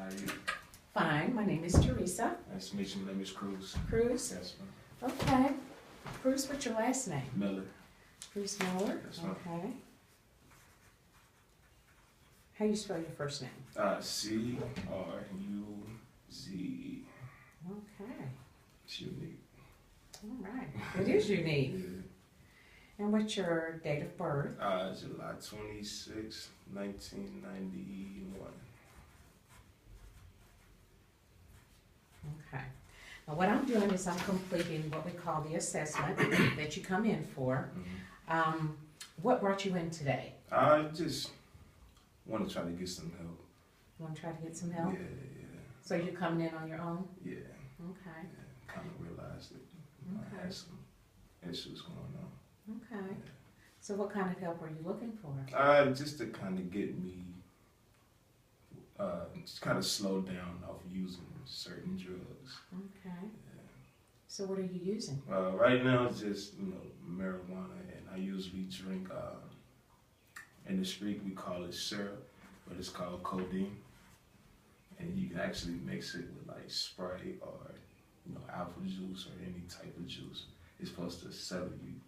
How are you? Fine. My name is Teresa. Nice to meet you. My name is Cruz. Cruz? Yes, ma'am. Okay. Cruz, what's your last name? Miller. Cruz Miller? Yes, ma'am. Okay. How you spell your first name? C-R-U-Z. Okay. It's unique. All right. It is unique. Yeah. And what's your date of birth? July 26, 1991. Okay. Now what I'm doing is I'm completing what we call the assessment that you come in for. Mm-hmm. What brought you in today? I just want to try to get some help. You want to try to get some help? Yeah. So you're coming in on your own? Yeah. Okay. Yeah. Kind of realized that I had some issues going on. Okay. So what kind of help are you looking for? Just to kind of get me, just kind of slow down off using certain drugs. Okay. Yeah. So what are you using? Right now, it's just marijuana, and I usually drink. In the street, we call it syrup, but it's called codeine, and you can actually mix it with like Sprite or apple juice or any type of juice. It's supposed to settle you.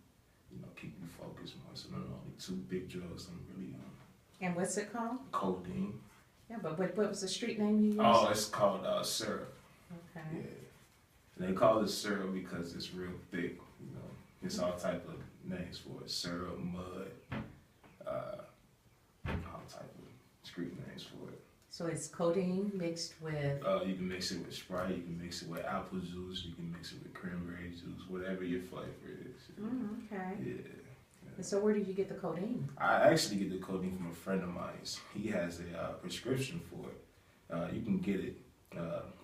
Keep you focused more. So there are only two big drugs I'm really on. And what's it called? Codeine. Yeah, but what was the street name you used? Oh, it's called syrup. Okay. Yeah. And they call it syrup because it's real thick. It's all type of names for it. Syrup, mud, all type of street names for it. So it's codeine mixed with? You can mix it with Sprite. You can mix it with apple juice. You can mix it with cranberry juice. Whatever your flavor is. Okay. Yeah. And so where did you get the codeine? I actually get the codeine from a friend of mine. He has a prescription for it. You can get it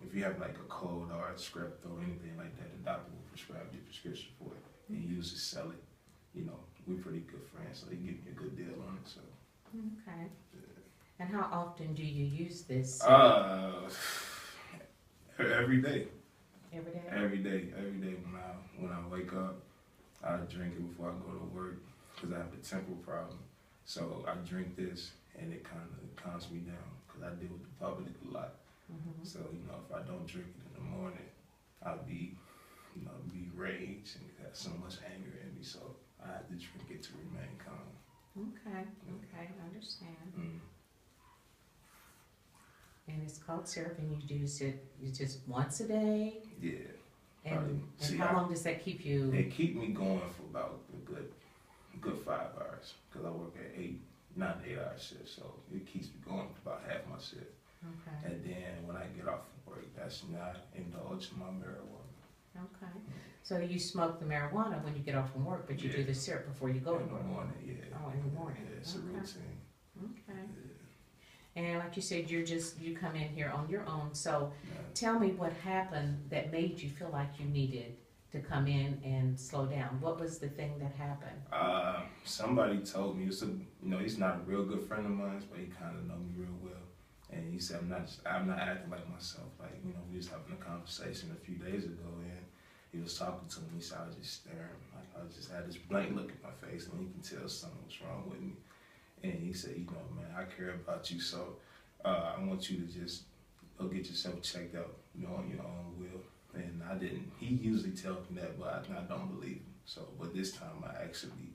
if you have like a cold or a strep or anything like that. The doctor will prescribe you a prescription for it, and he usually sell it. We're pretty good friends, so he give me a good deal on it. So. Okay. And how often do you use this? Every day. Every day? Every day. Every day when I wake up, I drink it before I go to work because I have a temporal problem. So I drink this and it kind of calms me down because I deal with the public a lot. Mm-hmm. So if I don't drink it in the morning, I'll be rage and have so much anger in me. So I have to drink it to remain calm. Okay. Okay. I understand. Mm. And it's called syrup, and you use it just once a day? Yeah. And how long does that keep you? It keep me going for about a good 5 hours because I work at 9 to 8 hour shifts, so it keeps me going for about half my shift. Okay. And then when I get off from work, that's when I indulge in my marijuana. Okay. So you smoke the marijuana when you get off from work, but you do the syrup before you go to work? In the morning, yeah. Oh, in the morning. Yeah, it's a routine. Okay. Yeah. And like you said, you come in here on your own. So Yeah. tell me what happened that made you feel like you needed to come in and slow down. What was the thing that happened? Somebody told me, he's not a real good friend of mine, but he kind of know me real well. And he said, I'm not acting like myself. Like, we was having a conversation a few days ago, and he was talking to me. He said I was just staring. Like, I just had this blank look at my face, and you can tell something was wrong with me. And he said, man, I care about you, so I want you to just go get yourself checked out, on your own will. And I didn't. He usually tells me that, but I don't believe him. So, but this time I actually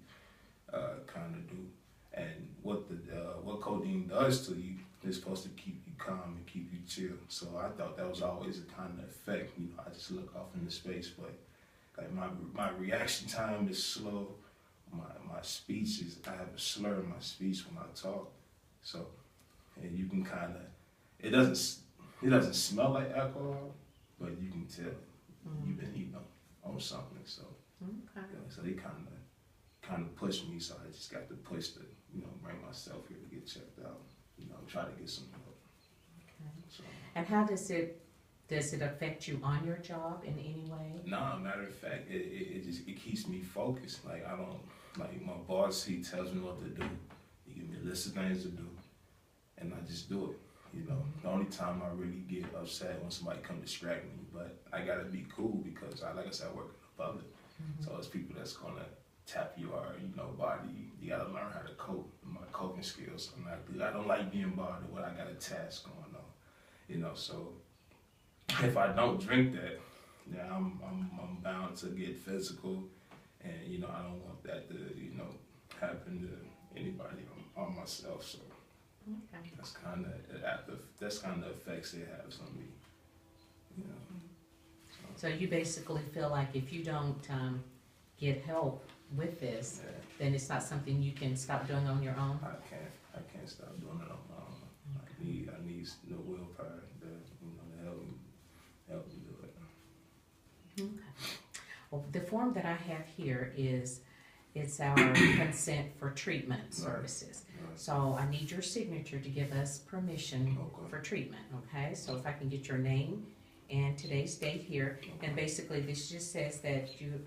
kind of do. And what codeine does to you is supposed to keep you calm and keep you chill. So I thought that was always a kind of effect. I just look off into space, but like my reaction time is slow. My speech I have a slur in my speech when I talk. So, and you can kind of, it doesn't smell like alcohol, but you can tell you've been on something. So, so they kind of pushed me. So I just got to push to bring myself here to get checked out. Try to get some help. Okay. So, and how does it affect you on your job in any way? No, matter of fact, it keeps me focused. Like I don't, like my boss, he tells me what to do. He gives me a list of things to do, and I just do it. The only time I really get upset when somebody come distract me, but I gotta be cool because like I said, I work in the public, so it's people that's gonna tap your body. You gotta learn how to cope. My coping skills are not good. I don't like being bothered when I got a task going on. You know, so if I don't drink that, then I'm bound to get physical, and you know I don't want that to happen to anybody or myself. So Okay. that's kind of effects it has on me. You know. So you basically feel like if you don't get help with this, Yeah. then it's not something you can stop doing on your own? I can't stop doing it on my own. I need no willpower to help me do it. Okay. Well, the form that I have here it's our consent for treatment services. Right. So I need your signature to give us permission for treatment, okay? So if I can get your name and today's date here, and basically this just says that you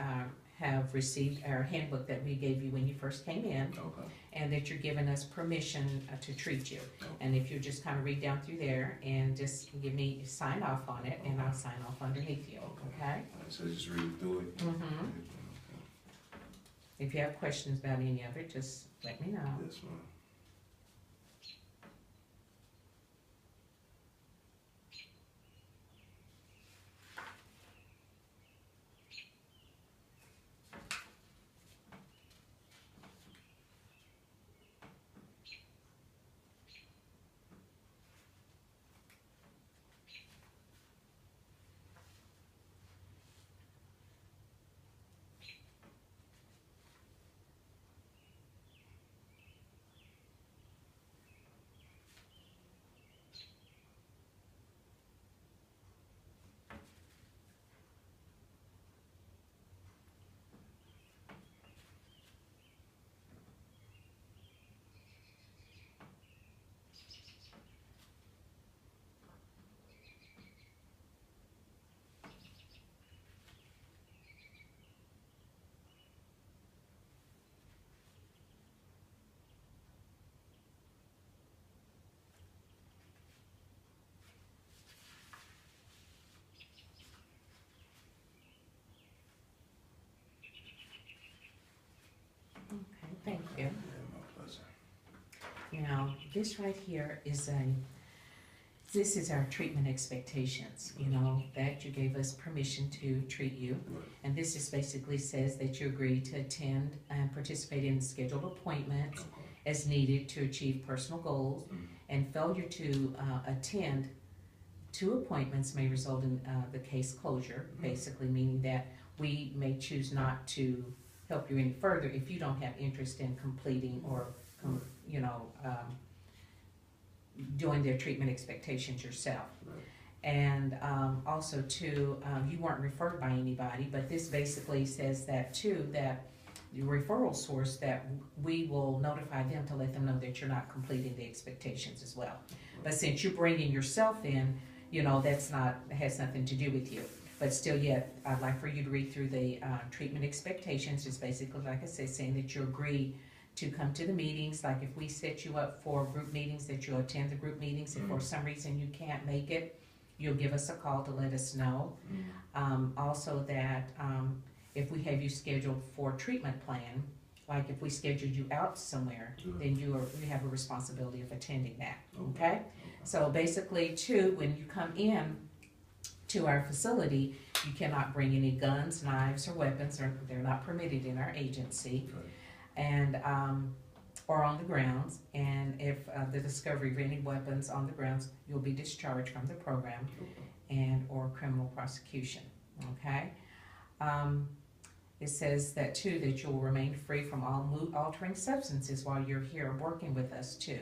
have received our handbook that we gave you when you first came in, and that you're giving us permission to treat you. And if you just kind of read down through there and just give me sign off on it, and I'll sign off underneath you, okay? So just read through it. Mm-hmm. If you have questions about any of it, just let me know. Yes, ma'am. Okay, thank you. Yeah, my pleasure. Now, this right here this is our treatment expectations, that you gave us permission to treat you. Right. And this just basically says that you agree to attend and participate in scheduled appointments as needed to achieve personal goals. And failure to attend 2 appointments may result in the case closure, basically meaning that we may choose not to help you any further if you don't have interest in completing or doing their treatment expectations yourself. Right. And also too, you weren't referred by anybody, but this basically says that too, that the referral source, that we will notify them to let them know that you're not completing the expectations as well. But since you're bringing yourself in, that has nothing to do with you. But still yet, I'd like for you to read through the treatment expectations. It's basically, like I said, saying that you agree to come to the meetings. Like if we set you up for group meetings, that you'll attend the group meetings. If for some reason you can't make it, you'll give us a call to let us know. Also that if we have you scheduled for a treatment plan, like if we scheduled you out somewhere, then you have a responsibility of attending that, okay? So basically too, when you come in to our facility, you cannot bring any guns, knives, or weapons, or they're not permitted in our agency. Right. And or on the grounds, and if the discovery of any weapons on the grounds, you'll be discharged from the program and or criminal prosecution, okay? It says that too, that you'll remain free from all mood-altering substances while you're here working with us too,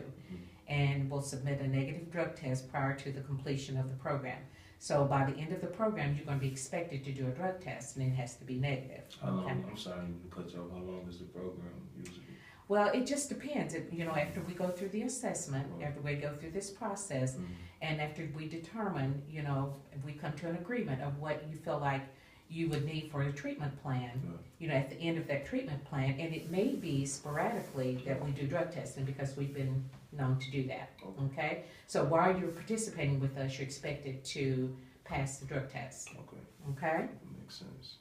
and will submit a negative drug test prior to the completion of the program. So by the end of the program, you're going to be expected to do a drug test, and it has to be negative. How long? I'm sorry to cut you off. How long is the program usually? Well, it just depends. After we go through the assessment, after we go through this process, and after we determine, if we come to an agreement of what you feel like you would need for a treatment plan, at the end of that treatment plan, and it may be sporadically that we do drug testing because we've been known to do that, okay? So while you're participating with us, you're expected to pass the drug test, okay? Makes sense.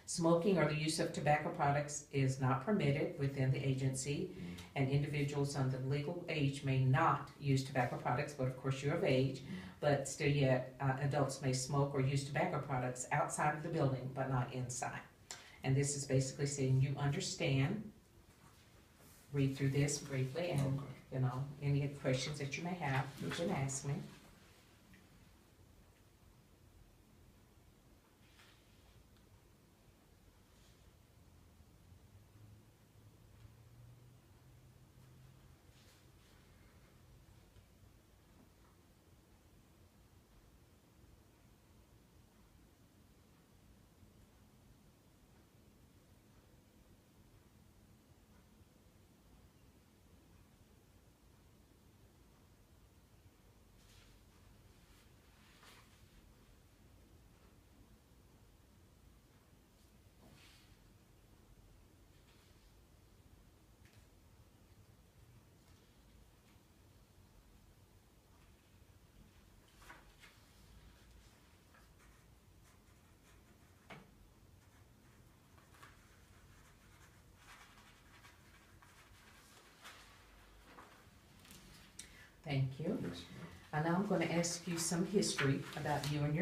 Smoking or the use of tobacco products is not permitted within the agency, and individuals under legal age may not use tobacco products, but of course you're of age, but still yet adults may smoke or use tobacco products outside of the building, but not inside. And this is basically saying you understand. Read through this briefly, and Okay. you know, any questions that you may have, you can ask me. Thank you. Yes, ma'am. And now I'm going to ask you some history about you and your